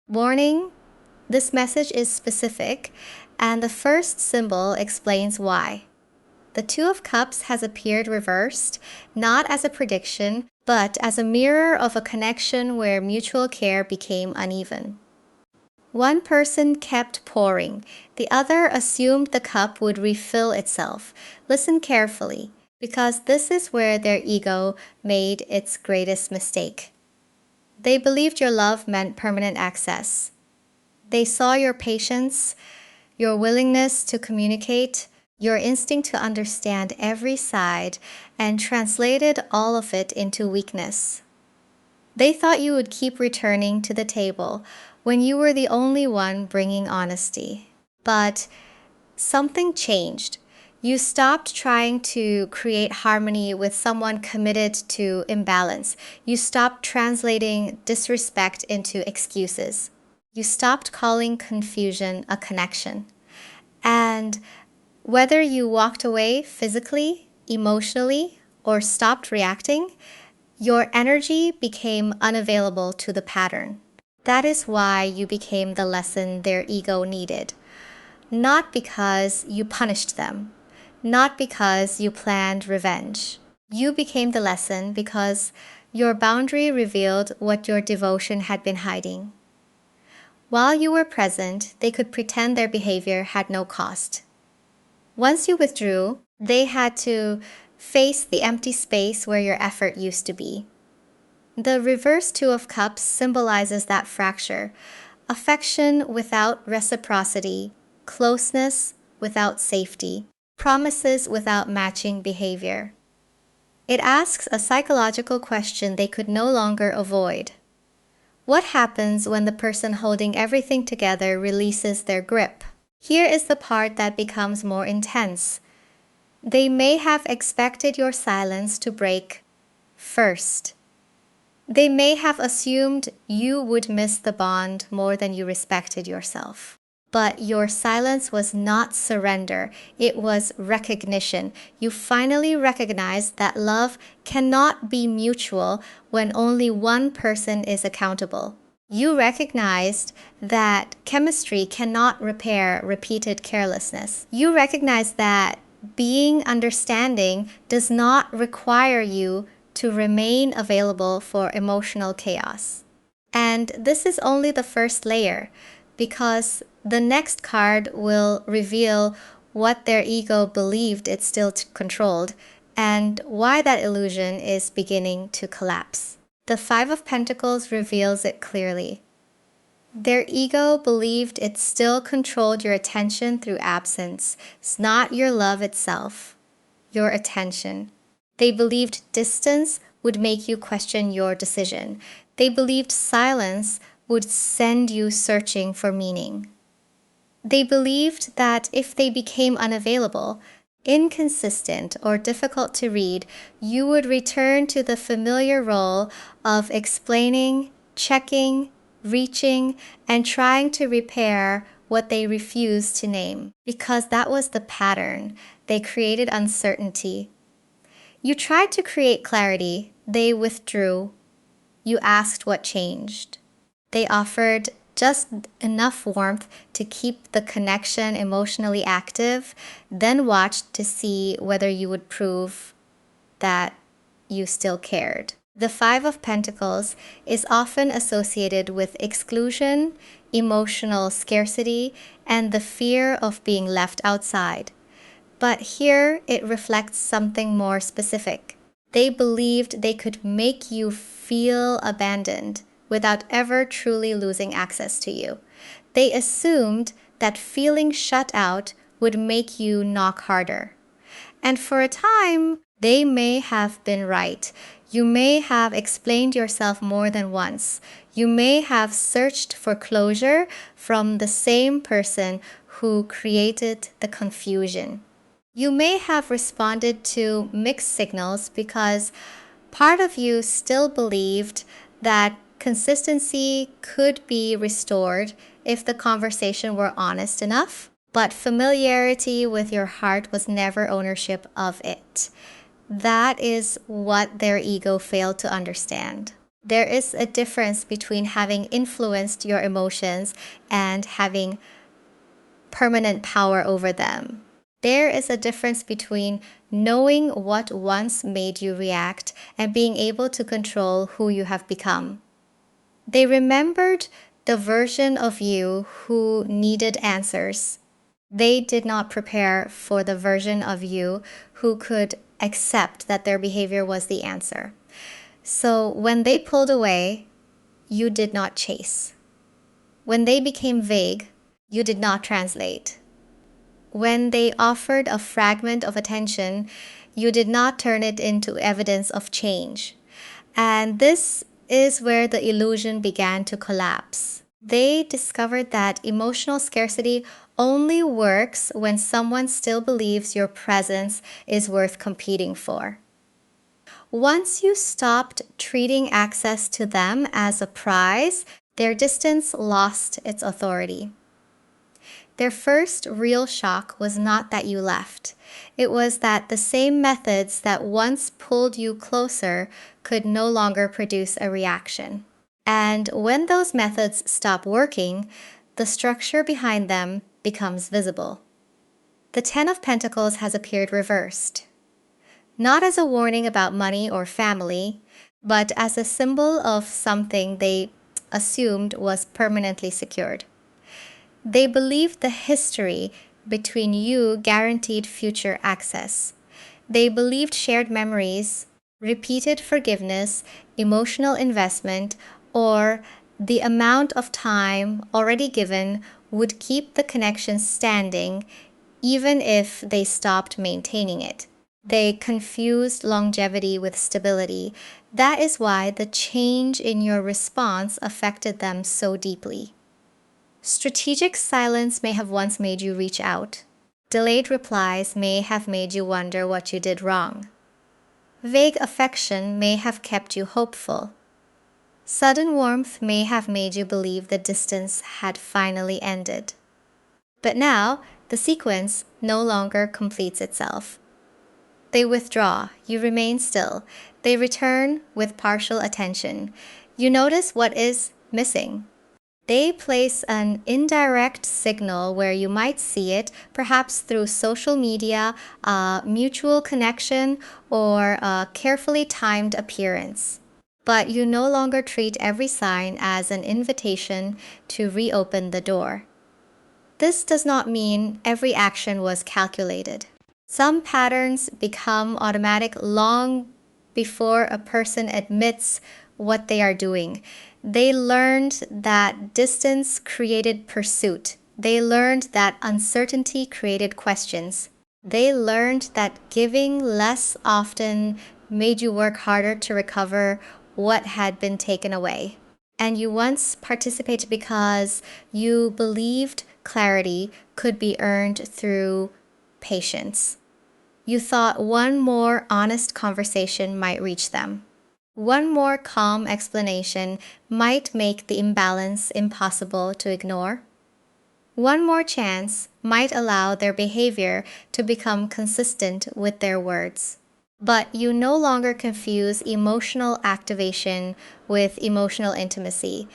Warning, this message is specific, and the first symbol explains why. The Two of Cups has appeared reversed, not as a prediction, but as a mirror of a connection where mutual care became uneven. One person kept pouring. The other assumed the cup would refill itself. Listen carefully, because this is where their ego made its greatest mistake. They believed your love meant permanent access. They saw your patience, your willingness to communicate, your instinct to understand every side, and translated all of it into weakness. They thought you would keep returning to the table when you were the only one bringing honesty. But something changed. You stopped trying to create harmony with someone committed to imbalance. You stopped translating disrespect into excuses. You stopped calling confusion a connection. And whether you walked away physically, emotionally, or stopped reacting, your energy became unavailable to the pattern. That is why you became the lesson their ego needed. Not because you punished them, not because you planned revenge. You became the lesson because your boundary revealed what your devotion had been hiding. While you were present, they could pretend their behavior had no cost. Once you withdrew, they had to face the empty space where your effort used to be. The reverse Two of Cups symbolizes that fracture: affection without reciprocity, closeness without safety, promises without matching behavior. It asks a psychological question they could no longer avoid. What happens when the person holding everything together releases their grip? Here is the part that becomes more intense. They may have expected your silence to break first. They may have assumed you would miss the bond more than you respected yourself. But your silence was not surrender, it was recognition. You finally recognized that love cannot be mutual when only one person is accountable. You recognized that chemistry cannot repair repeated carelessness. You recognized that being understanding does not require you to remain available for emotional chaos. And this is only the first layer, because the next card will reveal what their ego believed it still controlled and why that illusion is beginning to collapse. The Five of Pentacles reveals it clearly. Their ego believed it still controlled your attention through absence. It's not your love itself, your attention. They believed distance would make you question your decision. They believed silence would send you searching for meaning. They believed that if they became unavailable, inconsistent, or difficult to read, you would return to the familiar role of explaining, checking, reaching, and trying to repair what they refused to name. Because that was the pattern. They created uncertainty. You tried to create clarity. They withdrew. You asked what changed. They offered just enough warmth to keep the connection emotionally active, then watched to see whether you would prove that you still cared. The Five of Pentacles is often associated with exclusion, emotional scarcity, and the fear of being left outside. But here it reflects something more specific. They believed they could make you feel abandoned without ever truly losing access to you. They assumed that feeling shut out would make you knock harder. And for a time, they may have been right. You may have explained yourself more than once. You may have searched for closure from the same person who created the confusion. You may have responded to mixed signals because part of you still believed that consistency could be restored if the conversation were honest enough, but familiarity with your heart was never ownership of it. That is what their ego failed to understand. There is a difference between having influenced your emotions and having permanent power over them. There is a difference between knowing what once made you react and being able to control who you have become. They remembered the version of you who needed answers. They did not prepare for the version of you who could accept that their behavior was the answer. So when they pulled away, you did not chase. When they became vague, you did not translate. When they offered a fragment of attention, you did not turn it into evidence of change. And this is where the illusion began to collapse. They discovered that emotional scarcity only works when someone still believes your presence is worth competing for. Once you stopped treating access to them as a prize, their distance lost its authority. Their first real shock was not that you left. It was that the same methods that once pulled you closer could no longer produce a reaction. And when those methods stop working, the structure behind them becomes visible. The Ten of Pentacles has appeared reversed. Not as a warning about money or family, but as a symbol of something they assumed was permanently secured. They believed the history between you guaranteed future access. They believed shared memories, repeated forgiveness, emotional investment, or the amount of time already given would keep the connection standing even if they stopped maintaining it. They confused longevity with stability. That is why the change in your response affected them so deeply. Strategic silence may have once made you reach out. Delayed replies may have made you wonder what you did wrong. Vague affection may have kept you hopeful. Sudden warmth may have made you believe the distance had finally ended. But now, the sequence no longer completes itself. They withdraw, you remain still. They return with partial attention. You notice what is missing. They place an indirect signal where you might see it, perhaps through social media, a mutual connection, or a carefully timed appearance. But you no longer treat every sign as an invitation to reopen the door. This does not mean every action was calculated. Some patterns become automatic long before a person admits what they are doing. They learned that distance created pursuit. They learned that uncertainty created questions. They learned that giving less often made you work harder to recover what had been taken away. And you once participated because you believed clarity could be earned through patience. You thought one more honest conversation might reach them. One more calm explanation might make the imbalance impossible to ignore. One more chance might allow their behavior to become consistent with their words. But you no longer confuse emotional activation with emotional intimacy.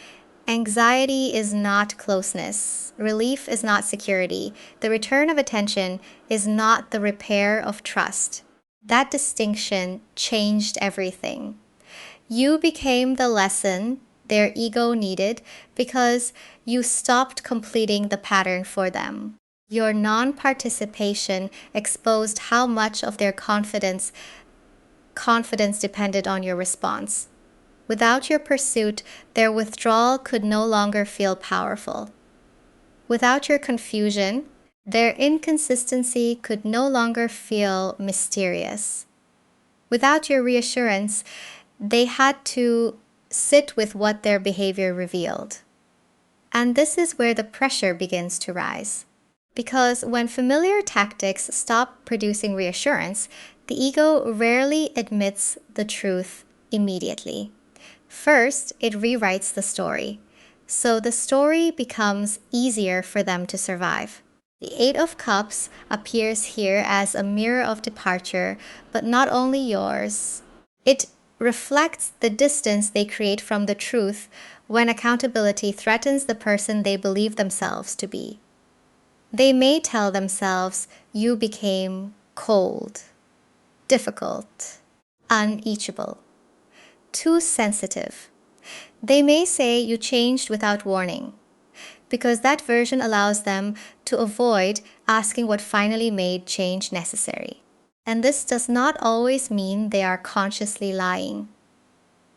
Anxiety is not closeness. Relief is not security. The return of attention is not the repair of trust. That distinction changed everything. You became the lesson their ego needed because you stopped completing the pattern for them. Your non-participation exposed how much of their confidence depended on your response. Without your pursuit, their withdrawal could no longer feel powerful. Without your confusion, their inconsistency could no longer feel mysterious. Without your reassurance, they had to sit with what their behavior revealed. And this is where the pressure begins to rise. Because when familiar tactics stop producing reassurance, the ego rarely admits the truth immediately. First, it rewrites the story. So the story becomes easier for them to survive. The Eight of Cups appears here as a mirror of departure, but not only yours. It reflects the distance they create from the truth when accountability threatens the person they believe themselves to be. They may tell themselves, "You became cold, difficult, unequal, too sensitive." They may say you changed without warning, because that version allows them to avoid asking what finally made change necessary. And this does not always mean they are consciously lying.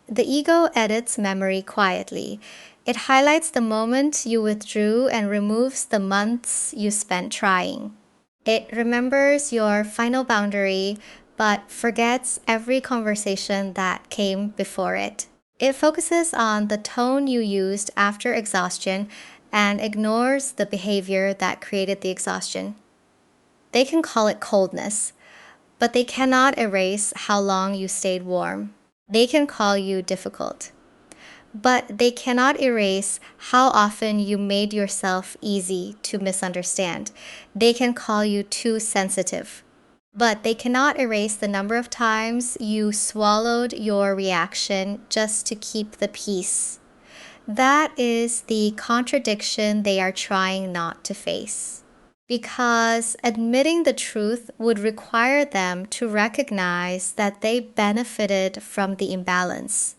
The ego edits memory quietly. It highlights the moment you withdrew and removes the months you spent trying. It remembers your final boundary, but forgets every conversation that came before it. It focuses on the tone you used after exhaustion and ignores the behavior that created the exhaustion. They can call it coldness, but they cannot erase how long you stayed warm. They can call you difficult, but they cannot erase how often you made yourself easy to misunderstand. They can call you too sensitive, but they cannot erase the number of times you swallowed your reaction just to keep the peace. That is the contradiction they are trying not to face. Because admitting the truth would require them to recognize that they benefited from the imbalance.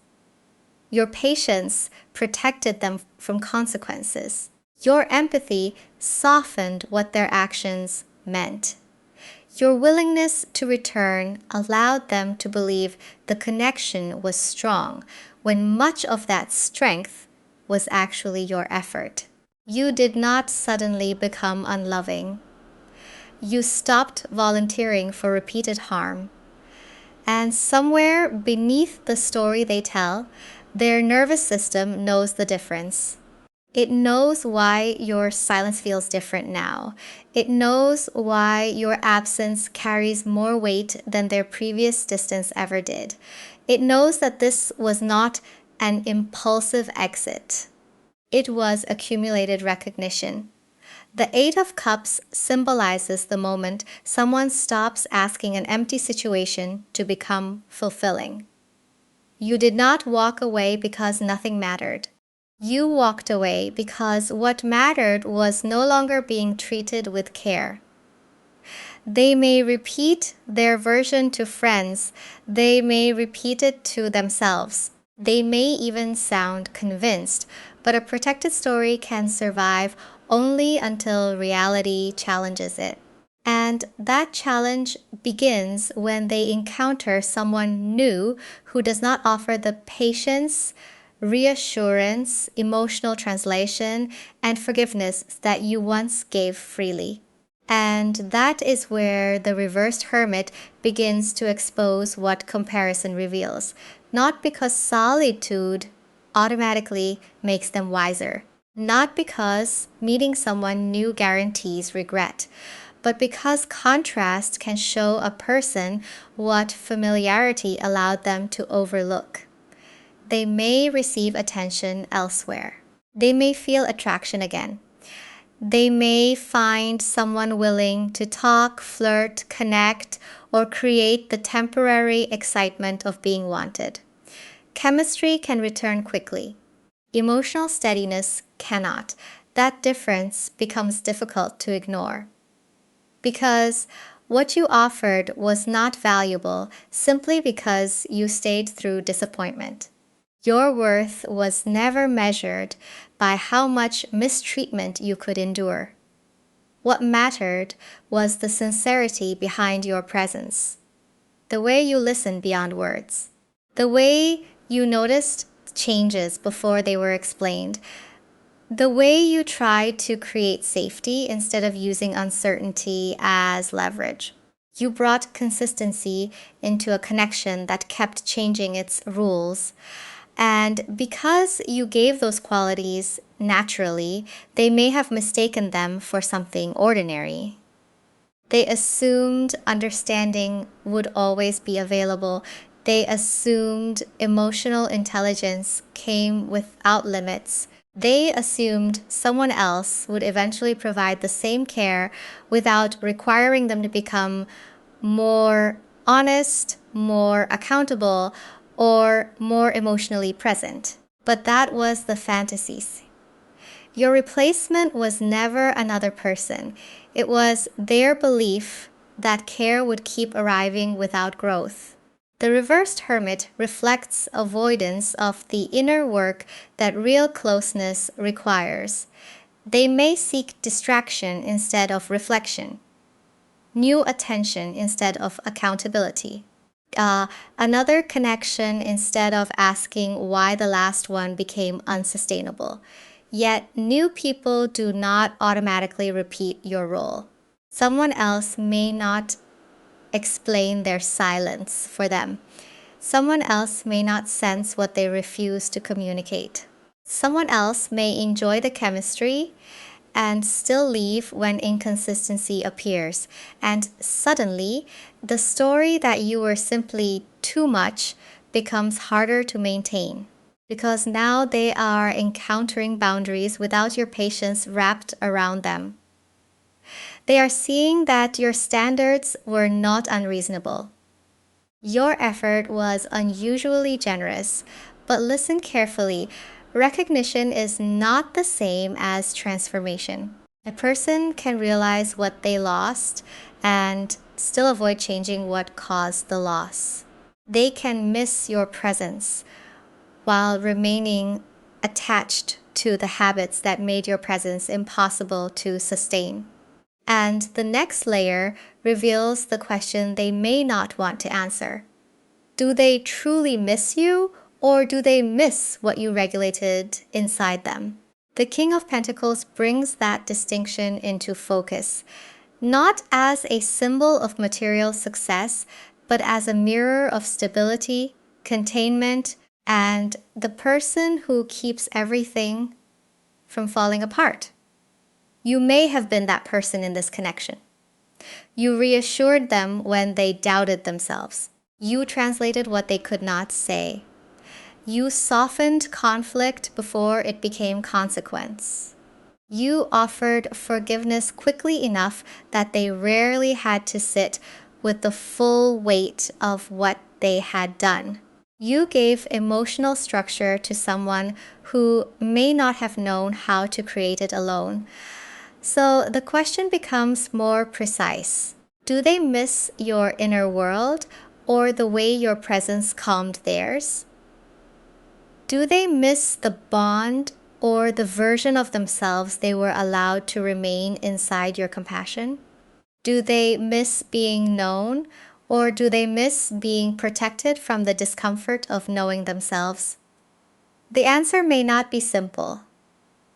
Your patience protected them from consequences. Your empathy softened what their actions meant. Your willingness to return allowed them to believe the connection was strong, when much of that strength was actually your effort. You did not suddenly become unloving. You stopped volunteering for repeated harm. And somewhere beneath the story they tell, their nervous system knows the difference. It knows why your silence feels different now. It knows why your absence carries more weight than their previous distance ever did. It knows that this was not an impulsive exit. It was accumulated recognition. The Eight of Cups symbolizes the moment someone stops asking an empty situation to become fulfilling. You did not walk away because nothing mattered. You walked away because what mattered was no longer being treated with care. They may repeat their version to friends. They may repeat it to themselves. They may even sound convinced, but a protected story can survive only until reality challenges it. And that challenge begins when they encounter someone new who does not offer the patience, reassurance, emotional translation, and forgiveness that you once gave freely. And that is where the reversed hermit begins to expose what comparison reveals. Not because solitude automatically makes them wiser. Not because meeting someone new guarantees regret, but because contrast can show a person what familiarity allowed them to overlook. They may receive attention elsewhere. They may feel attraction again. They may find someone willing to talk, flirt, connect, or create the temporary excitement of being wanted. Chemistry can return quickly. Emotional steadiness cannot. That difference becomes difficult to ignore. Because what you offered was not valuable simply because you stayed through disappointment. Your worth was never measured by how much mistreatment you could endure. What mattered was the sincerity behind your presence, the way you listened beyond words, the way you noticed changes before they were explained, the way you tried to create safety instead of using uncertainty as leverage. You brought consistency into a connection that kept changing its rules. And because you gave those qualities naturally, they may have mistaken them for something ordinary. They assumed understanding would always be available. They assumed emotional intelligence came without limits. They assumed someone else would eventually provide the same care without requiring them to become more honest, more accountable, or more emotionally present. But that was the fantasies. Your replacement was never another person. It was their belief that care would keep arriving without growth. The reversed hermit reflects avoidance of the inner work that real closeness requires. They may seek distraction instead of reflection, new attention instead of accountability, another connection instead of asking why the last one became unsustainable. Yet, new people do not automatically repeat your role. Someone else may not explain their silence for them. Someone else may not sense what they refuse to communicate. Someone else may enjoy the chemistry and still leave when inconsistency appears. And suddenly, the story that you were simply too much becomes harder to maintain, because now they are encountering boundaries without your patience wrapped around them. They are seeing that your standards were not unreasonable. Your effort was unusually generous, but listen carefully. Recognition is not the same as transformation. A person can realize what they lost and still avoid changing what caused the loss. They can miss your presence while remaining attached to the habits that made your presence impossible to sustain. And the next layer reveals the question they may not want to answer. Do they truly miss you, or do they miss what you regulated inside them? The King of Pentacles brings that distinction into focus, not as a symbol of material success, but as a mirror of stability, containment, and the person who keeps everything from falling apart. You may have been that person in this connection. You reassured them when they doubted themselves. You translated what they could not say. You softened conflict before it became consequence. You offered forgiveness quickly enough that they rarely had to sit with the full weight of what they had done. You gave emotional structure to someone who may not have known how to create it alone. So the question becomes more precise. Do they miss your inner world or the way your presence calmed theirs? Do they miss the bond or the version of themselves they were allowed to remain inside your compassion? Do they miss being known, or do they miss being protected from the discomfort of knowing themselves? The answer may not be simple.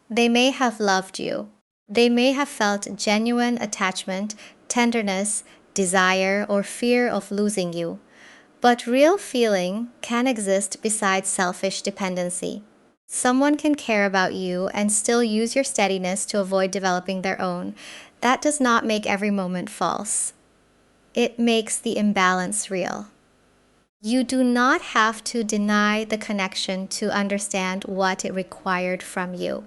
They may have loved you. They may have felt genuine attachment, tenderness, desire, or fear of losing you. But real feeling can exist besides selfish dependency. Someone can care about you and still use your steadiness to avoid developing their own. That does not make every moment false. It makes the imbalance real. You do not have to deny the connection to understand what it required from you.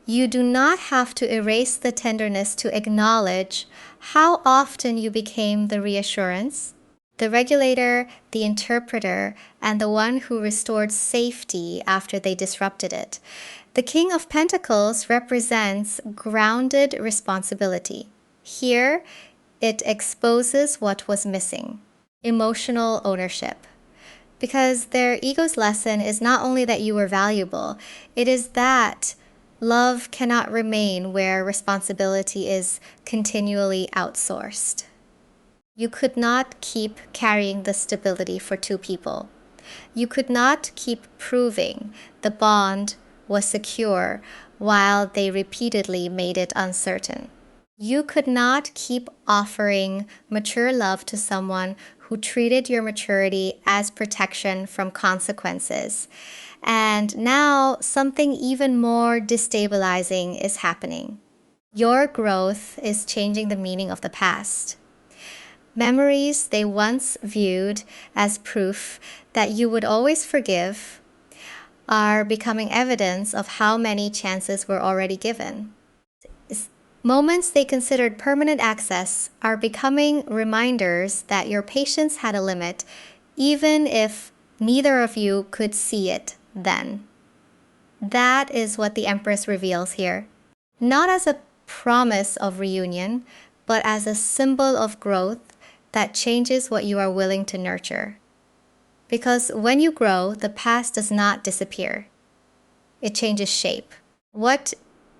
You do not have to erase the tenderness to acknowledge how often you became the reassurance, the regulator, the interpreter, and the one who restored safety after they disrupted it. The King of Pentacles represents grounded responsibility. Here, it exposes what was missing: emotional ownership. Because their ego's lesson is not only that you were valuable, it is that love cannot remain where responsibility is continually outsourced. You could not keep carrying the stability for two people. You could not keep proving the bond was secure while they repeatedly made it uncertain. You could not keep offering mature love to someone who treated your maturity as protection from consequences. And now something even more destabilizing is happening. Your growth is changing the meaning of the past. Memories they once viewed as proof that you would always forgive are becoming evidence of how many chances were already given. Moments they considered permanent access are becoming reminders that your patience had a limit, even if neither of you could see it then. That is what the Empress reveals here. Not as a promise of reunion, but as a symbol of growth that changes what you are willing to nurture. Because when you grow, the past does not disappear. It changes shape. What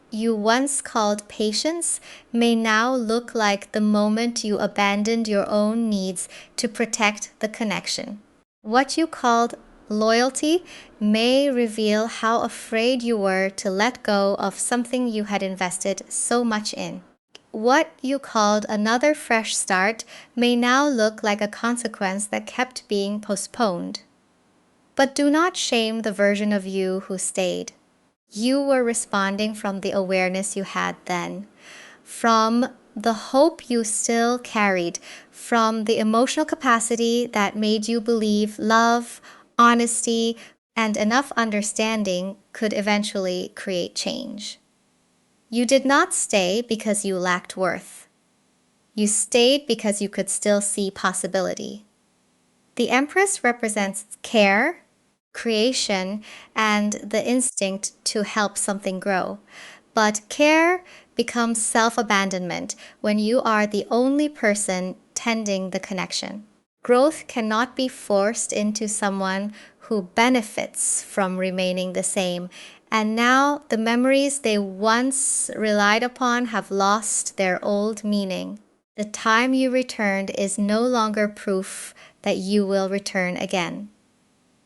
you once called patience may now look like the moment you abandoned your own needs to protect the connection. What you called loyalty may reveal how afraid you were to let go of something you had invested so much in. What you called another fresh start may now look like a consequence that kept being postponed. But do not shame the version of you who stayed. You were responding from the awareness you had then, from the hope you still carried, from the emotional capacity that made you believe love, honesty, and enough understanding could eventually create change. You did not stay because you lacked worth. You stayed because you could still see possibility. The Empress represents care, creation, and the instinct to help something grow. But care becomes self-abandonment when you are the only person tending the connection. Growth cannot be forced into someone who benefits from remaining the same, and now the memories they once relied upon have lost their old meaning. The time you returned is no longer proof that you will return again.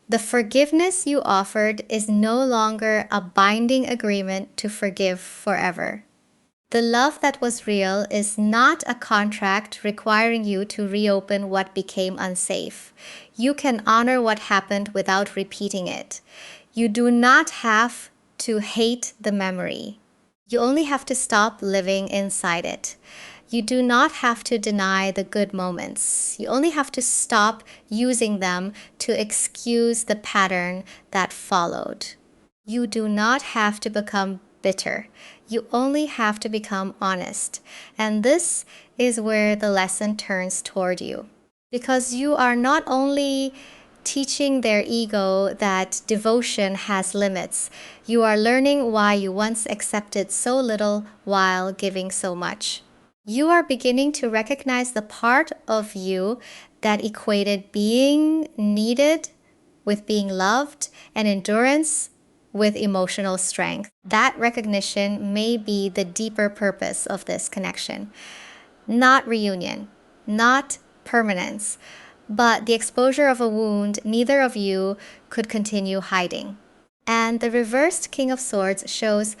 The forgiveness you offered is no longer a binding agreement to forgive forever. The love that was real is not a contract requiring you to reopen what became unsafe. You can honor what happened without repeating it. You do not have to hate the memory. You only have to stop living inside it. You do not have to deny the good moments. You only have to stop using them to excuse the pattern that followed. You do not have to become bitter. You only have to become honest. And this is where the lesson turns toward you. Because you are not only teaching their ego that devotion has limits, you are learning why you once accepted so little while giving so much. You are beginning to recognize the part of you that equated being needed with being loved and endurance with emotional strength. That recognition may be the deeper purpose of this connection. Not reunion, not permanence, but the exposure of a wound neither of you could continue hiding. And the reversed King of Swords shows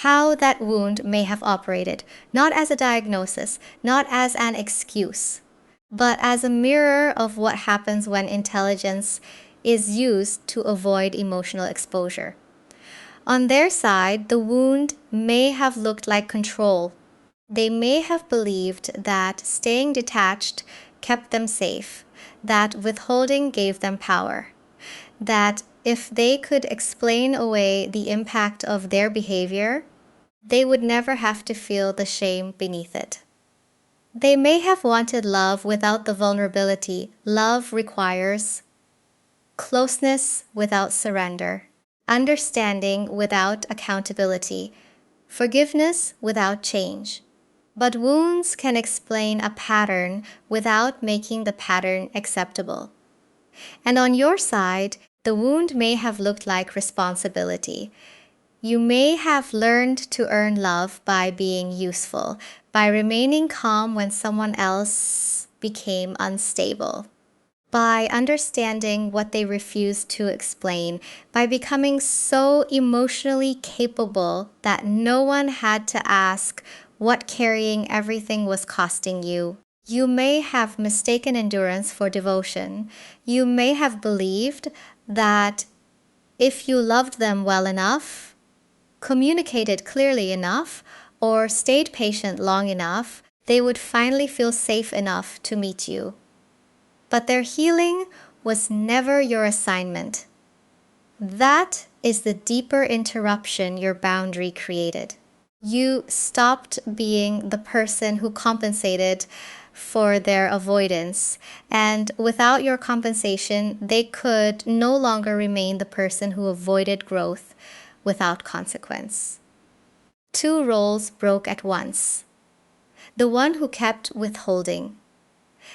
how that wound may have operated, not as a diagnosis, not as an excuse, but as a mirror of what happens when intelligence is used to avoid emotional exposure. On their side, the wound may have looked like control. They may have believed that staying detached kept them safe, that withholding gave them power, that if they could explain away the impact of their behavior, they would never have to feel the shame beneath it. They may have wanted love without the vulnerability love requires, closeness without surrender, understanding without accountability, forgiveness without change. But wounds can explain a pattern without making the pattern acceptable. And on your side, the wound may have looked like responsibility. You may have learned to earn love by being useful, by remaining calm when someone else became unstable, by understanding what they refused to explain, by becoming so emotionally capable that no one had to ask what carrying everything was costing you. You may have mistaken endurance for devotion. You may have believed that if you loved them well enough, communicated clearly enough, or stayed patient long enough, they would finally feel safe enough to meet you. But their healing was never your assignment. That is the deeper interruption your boundary created. You stopped being the person who compensated for their avoidance, and without your compensation, they could no longer remain the person who avoided growth without consequence. Two roles broke at once: the one who kept withholding,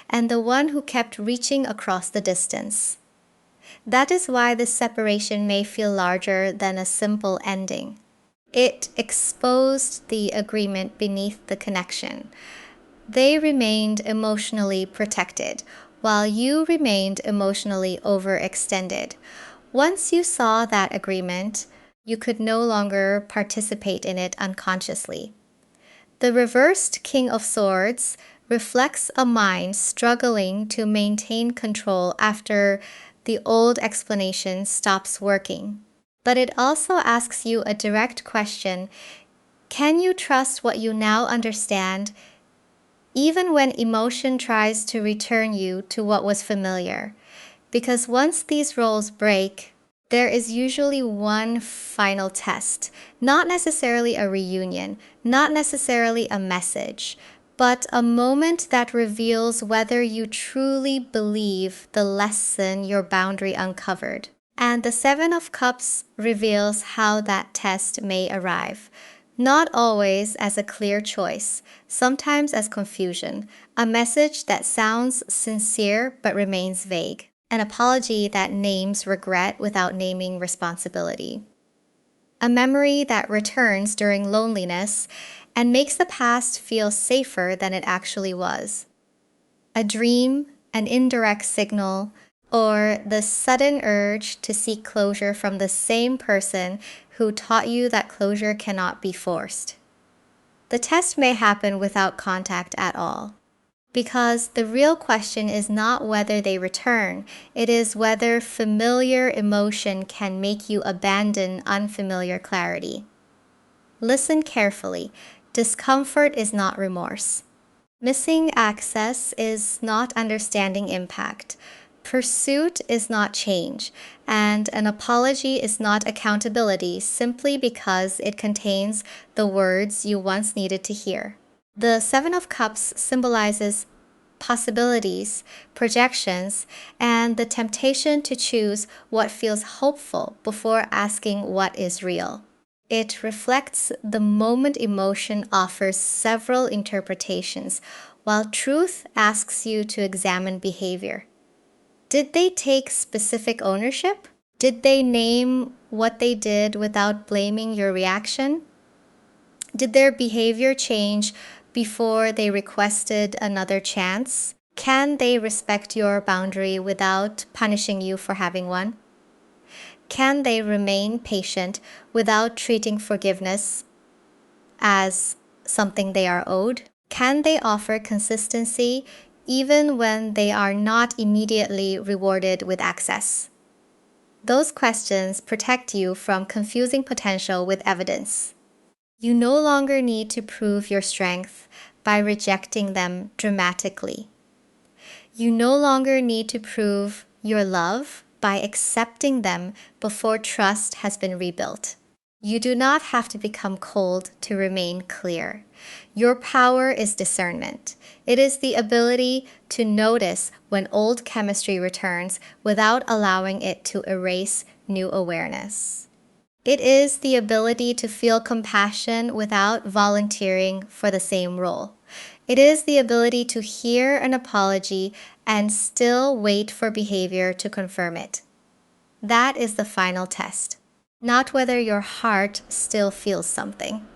and the one who kept reaching across the distance. That is why this separation may feel larger than a simple ending. It exposed the agreement beneath the connection. They remained emotionally protected, while you remained emotionally overextended. Once you saw that agreement, you could no longer participate in it unconsciously. The reversed King of Swords reflects a mind struggling to maintain control after the old explanation stops working. But it also asks you a direct question: can you trust what you now understand, even when emotion tries to return you to what was familiar? Because once these roles break, there is usually one final test, not necessarily a reunion, not necessarily a message, but a moment that reveals whether you truly believe the lesson your boundary uncovered. And the Seven of Cups reveals how that test may arrive. Not always as a clear choice, sometimes as confusion, a message that sounds sincere but remains vague, an apology that names regret without naming responsibility, a memory that returns during loneliness and makes the past feel safer than it actually was, a dream, an indirect signal, or the sudden urge to seek closure from the same person who taught you that closure cannot be forced. The test may happen without contact at all, because the real question is not whether they return, it is whether familiar emotion can make you abandon unfamiliar clarity. Listen carefully. Discomfort is not remorse. Missing access is not understanding impact. Pursuit is not change, and an apology is not accountability simply because it contains the words you once needed to hear. The Seven of Cups symbolizes possibilities, projections, and the temptation to choose what feels hopeful before asking what is real. It reflects the moment emotion offers several interpretations, while truth asks you to examine behavior. Did they take specific ownership? Did they name what they did without blaming your reaction? Did their behavior change before they requested another chance? Can they respect your boundary without punishing you for having one? Can they remain patient without treating forgiveness as something they are owed? Can they offer consistency even when they are not immediately rewarded with access? Those questions protect you from confusing potential with evidence. You no longer need to prove your strength by rejecting them dramatically. You no longer need to prove your love by accepting them before trust has been rebuilt. You do not have to become cold to remain clear. Your power is discernment. It is the ability to notice when old chemistry returns without allowing it to erase new awareness. It is the ability to feel compassion without volunteering for the same role. It is the ability to hear an apology and still wait for behavior to confirm it. That is the final test. Not whether your heart still feels something,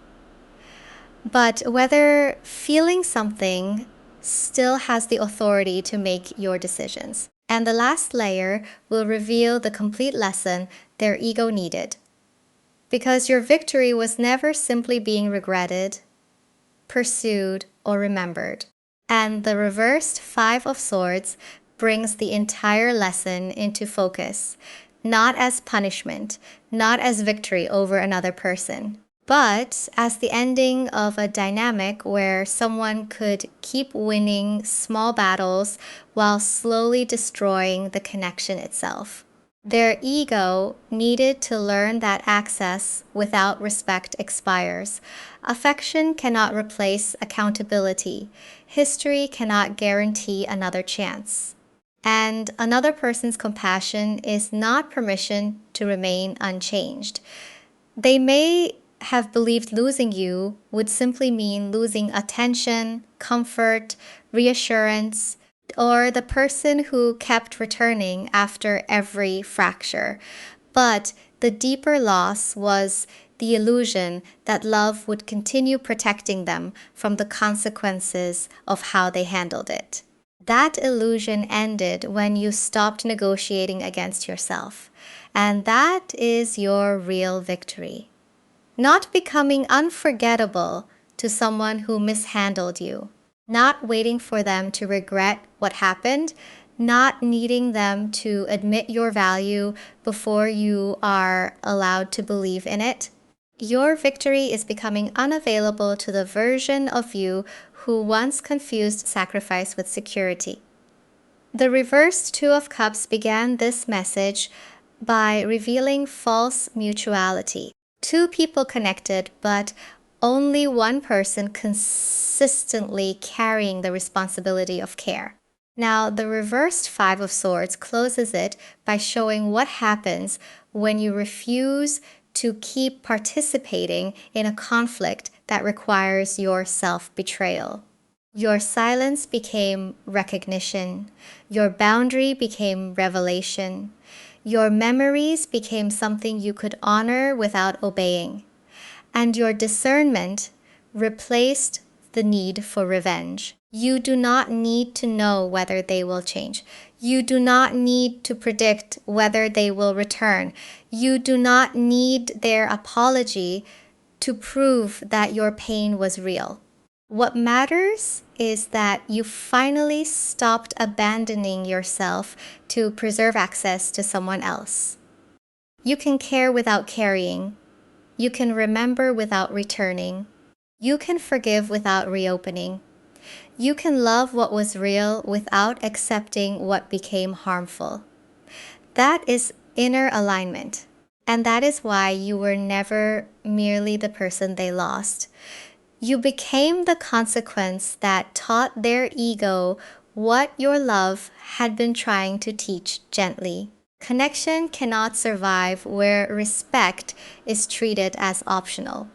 but whether feeling something still has the authority to make your decisions. And the last layer will reveal the complete lesson their ego needed. Because your victory was never simply being regretted, pursued, or remembered. And the reversed Five of Swords brings the entire lesson into focus, not as punishment, not as victory over another person, but as the ending of a dynamic where someone could keep winning small battles while slowly destroying the connection itself. Their ego needed to learn that access without respect expires. Affection cannot replace accountability. History cannot guarantee another chance. And another person's compassion is not permission to remain unchanged. They may have believed losing you would simply mean losing attention, comfort, reassurance, or the person who kept returning after every fracture. But the deeper loss was the illusion that love would continue protecting them from the consequences of how they handled it. That illusion ended when you stopped negotiating against yourself. And that is your real victory. Not becoming unforgettable to someone who mishandled you. Not waiting for them to regret what happened. Not needing them to admit your value before you are allowed to believe in it. Your victory is becoming unavailable to the version of you who once confused sacrifice with security. The reversed Two of Cups began this message by revealing false mutuality. Two people connected, but only one person consistently carrying the responsibility of care. Now, the reversed Five of Swords closes it by showing what happens when you refuse to keep participating in a conflict that requires your self-betrayal. Your silence became recognition. Your boundary became revelation. Your memories became something you could honor without obeying. And your discernment replaced the need for revenge. You do not need to know whether they will change. You do not need to predict whether they will return. You do not need their apology to prove that your pain was real. What matters is that you finally stopped abandoning yourself to preserve access to someone else. You can care without carrying. You can remember without returning. You can forgive without reopening. You can love what was real without accepting what became harmful. That is inner alignment. And that is why you were never merely the person they lost. You became the consequence that taught their ego what your love had been trying to teach gently. Connection cannot survive where respect is treated as optional.